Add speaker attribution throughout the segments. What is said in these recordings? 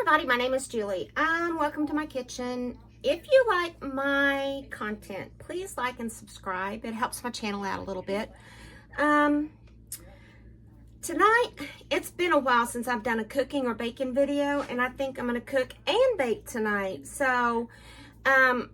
Speaker 1: everybody, my name is Julie. Welcome to my kitchen. If you like my content, please like and subscribe. It helps my channel out a little bit. Tonight, it's been a while since I've done a cooking or baking video, and I think I'm going to cook and bake tonight. So,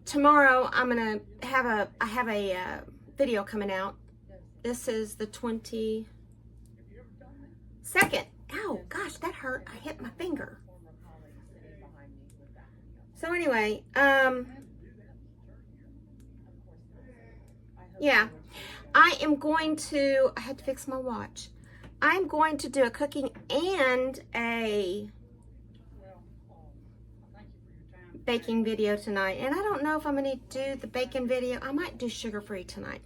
Speaker 1: tomorrow I have a video coming out. This is the 22nd. Ow, gosh, that hurt. I hit my finger. So anyway, yeah, I had to fix my watch. I'm going to do a cooking and a baking video tonight. And I don't know if I'm going to do the baking video. I might do sugar-free tonight,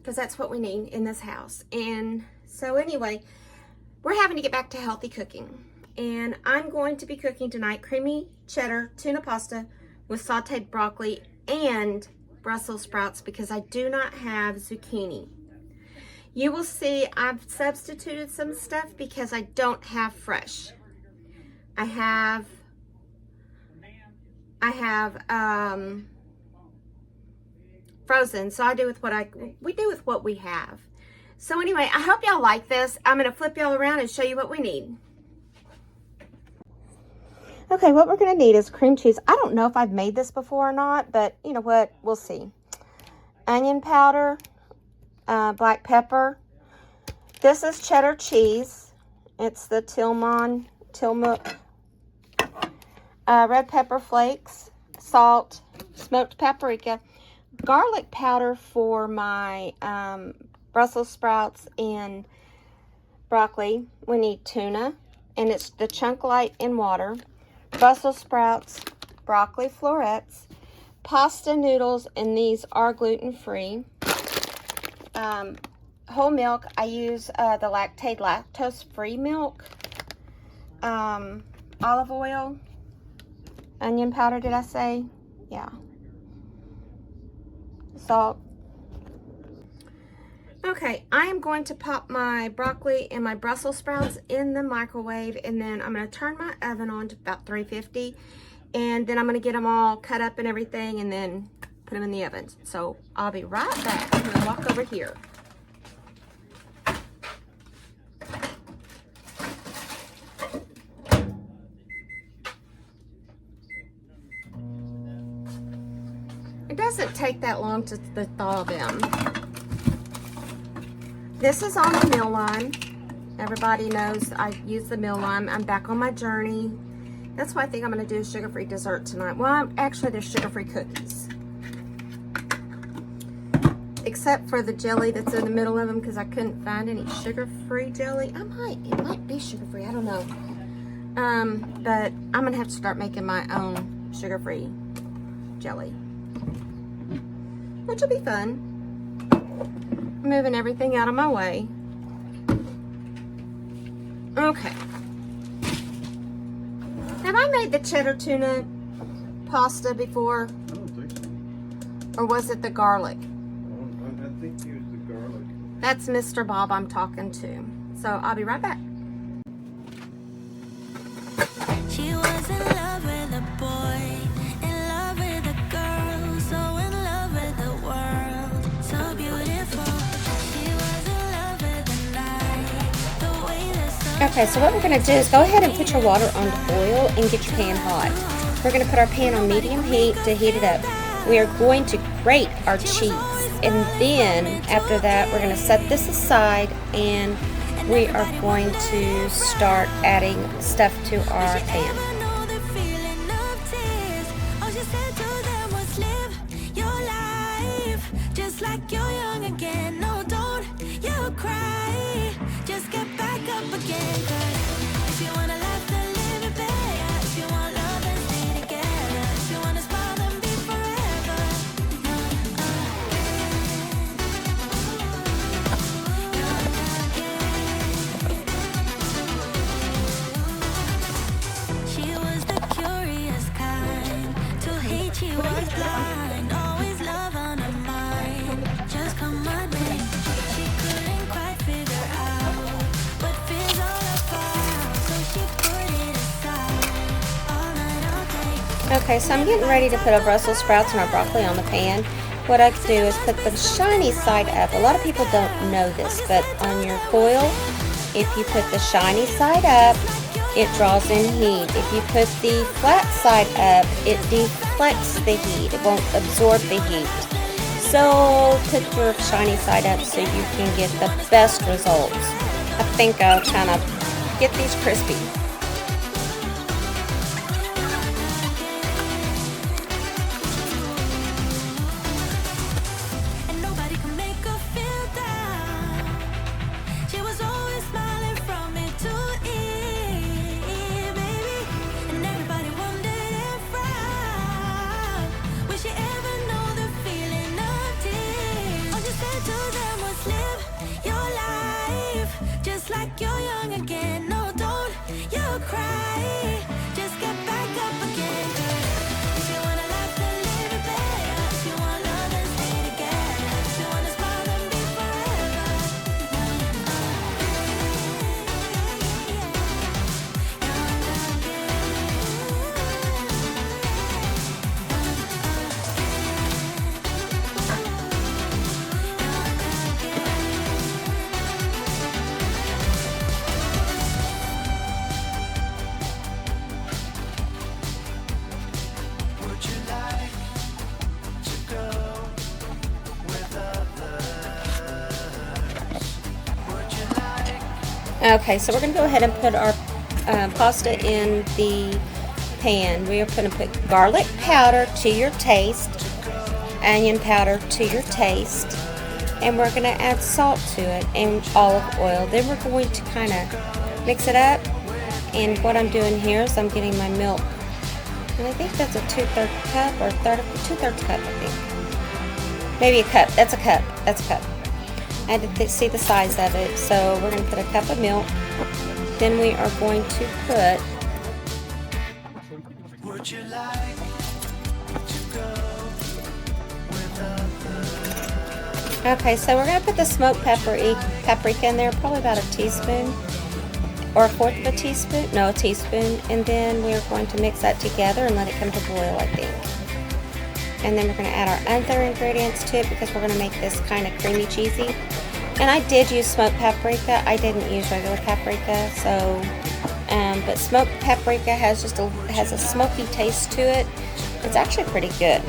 Speaker 1: because that's what we need in this house. And so anyway, we're having to get back to healthy cooking. And I'm going to be cooking tonight creamy cheddar tuna pasta with sauteed broccoli and Brussels sprouts, because I do not have zucchini. You will see I've substituted some stuff because I don't have fresh. I have frozen, so we do with what we have. So anyway, I hope y'all like this. I'm going to flip y'all around and show you what we need. Okay, what we're going to need is cream cheese. I don't know if I've made this before or not, but you know what? We'll see. Onion powder, black pepper. This is cheddar cheese. It's the Tillamook. Red pepper flakes, salt, smoked paprika, garlic powder for my Brussels sprouts and broccoli. We need tuna, and it's the chunk light in water. Brussels sprouts, broccoli florets, pasta noodles, and these are gluten-free. Whole milk, I use the lactose-free milk. Olive oil, onion powder, did I say? Yeah. Salt. Okay, I am going to pop my broccoli and my Brussels sprouts in the microwave, and then I'm going to turn my oven on to about 350, and then I'm going to get them all cut up and everything, and then put them in the oven. So I'll be right back. I'm going to walk over here. It doesn't take that long to thaw them. This is on the mill line. Everybody knows I use the mill line. I'm back on my journey. That's why I think I'm going to do a sugar-free dessert tonight. Well, actually, there's sugar-free cookies. Except for the jelly that's in the middle of them, because I couldn't find any sugar-free jelly. It might be sugar-free. I don't know. But I'm going to have to start making my own sugar-free jelly, which will be fun. Moving everything out of my way. Okay. Have I made the cheddar tuna pasta before?
Speaker 2: I don't think so.
Speaker 1: Or was it the garlic?
Speaker 2: I think you used the garlic.
Speaker 1: That's Mr. Bob I'm talking to. So I'll be right back.
Speaker 3: She was in love with a boy, in love with a girl, so in love with the world, so beautiful.
Speaker 1: Okay, so what we're going to do is go ahead and put your water on the oil and get your pan hot. We're going to put our pan on medium heat to heat it up. We are going to grate our cheese, and then after that we're going to set this aside, and we are going to start adding stuff to our pan.
Speaker 3: She
Speaker 1: Okay, so I'm getting ready to put our Brussels sprouts and our broccoli on the pan. What I do is put the shiny side up. A lot of people don't know this, but on your foil, if you put the shiny side up, it draws in heat. If you put the flat side up, it deflects the heat. It won't absorb the heat. So put your shiny side up so you can get the best results. I think I'll kind of get these crispy.
Speaker 3: And nobody could make her feel down. She was always smiling from ear to ear, baby. And everybody wondered and frowned. Will she ever know the feeling of tears? All you said to them was live your life just like you're young again. No, don't you cry. Just get back up again. If you wanna laugh, then live it better. If you want love, then stay together. If you wanna smile, then be
Speaker 1: Okay, so we're going to go ahead and put our pasta in the pan. We are going to put garlic powder to your taste, onion powder to your taste, and we're going to add salt to it and olive oil. Then we're going to kind of mix it up, and what I'm doing here is I'm getting my milk, and I think that's a 2/3 cup or 2/3 cup, I think. Maybe a cup. That's a cup. That's a cup. I had to see the size of it, so we're going to put a cup of milk. Then we are going to put okay, so we're going to put the smoked paprika in there, probably about a teaspoon or a fourth of a teaspoon, no, a teaspoon, and then we're going to mix that together and let it come to boil, I think. And then we're going to add our other ingredients to it because we're going to make this kind of creamy cheesy. And I did use smoked paprika. I didn't use regular paprika. So, but smoked paprika has a smoky taste to it. It's actually pretty good.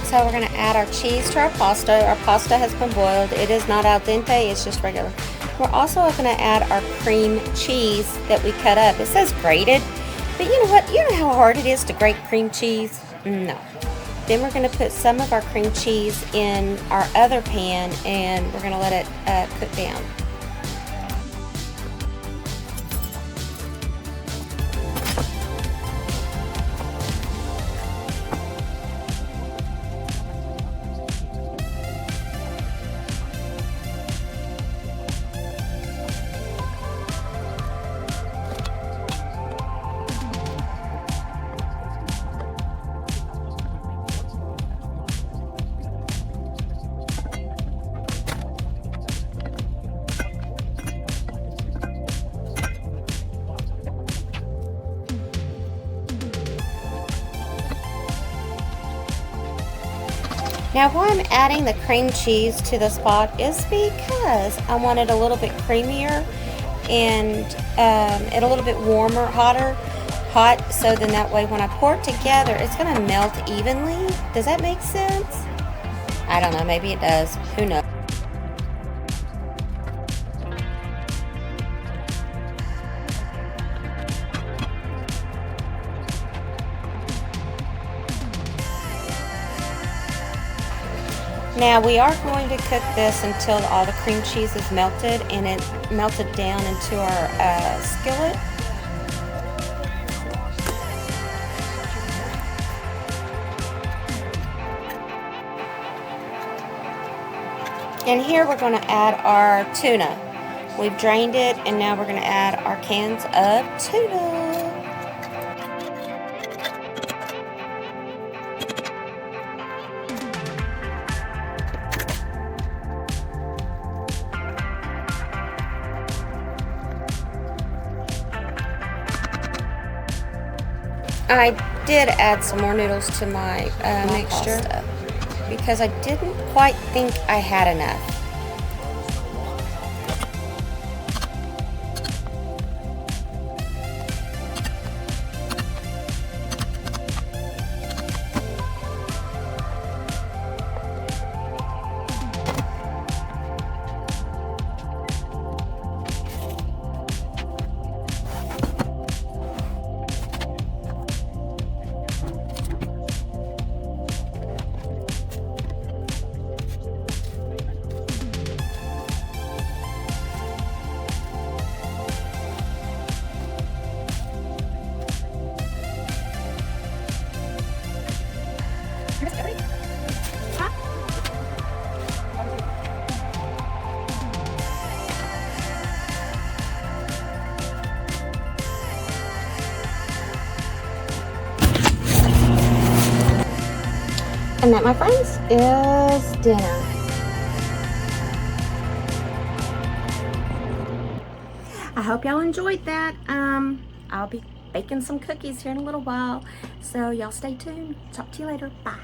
Speaker 1: So we're going to add our cheese to our pasta. Our pasta has been boiled. It is not al dente, it's just regular. We're also going to add our cream cheese that we cut up. It says grated, but you know what? You know how hard it is to grate cream cheese? No. Then we're going to put some of our cream cheese in our other pan, and we're going to let it cook down. Now why I'm adding the cream cheese to this pot is because I want it a little bit creamier and it a little bit warmer, hot, so then that way when I pour it together, it's going to melt evenly. Does that make sense? I don't know, maybe it does. Who knows? Now we are going to cook this until all the cream cheese is melted and it melted down into our skillet. And here we're going to add our tuna. We've drained it and now we're going to add our cans of tuna. I did add some more noodles to my mixture because I didn't quite think I had enough. And that, my friends, is dinner. I hope y'all enjoyed that. I'll be baking some cookies here in a little while. So y'all stay tuned. Talk to you later. Bye.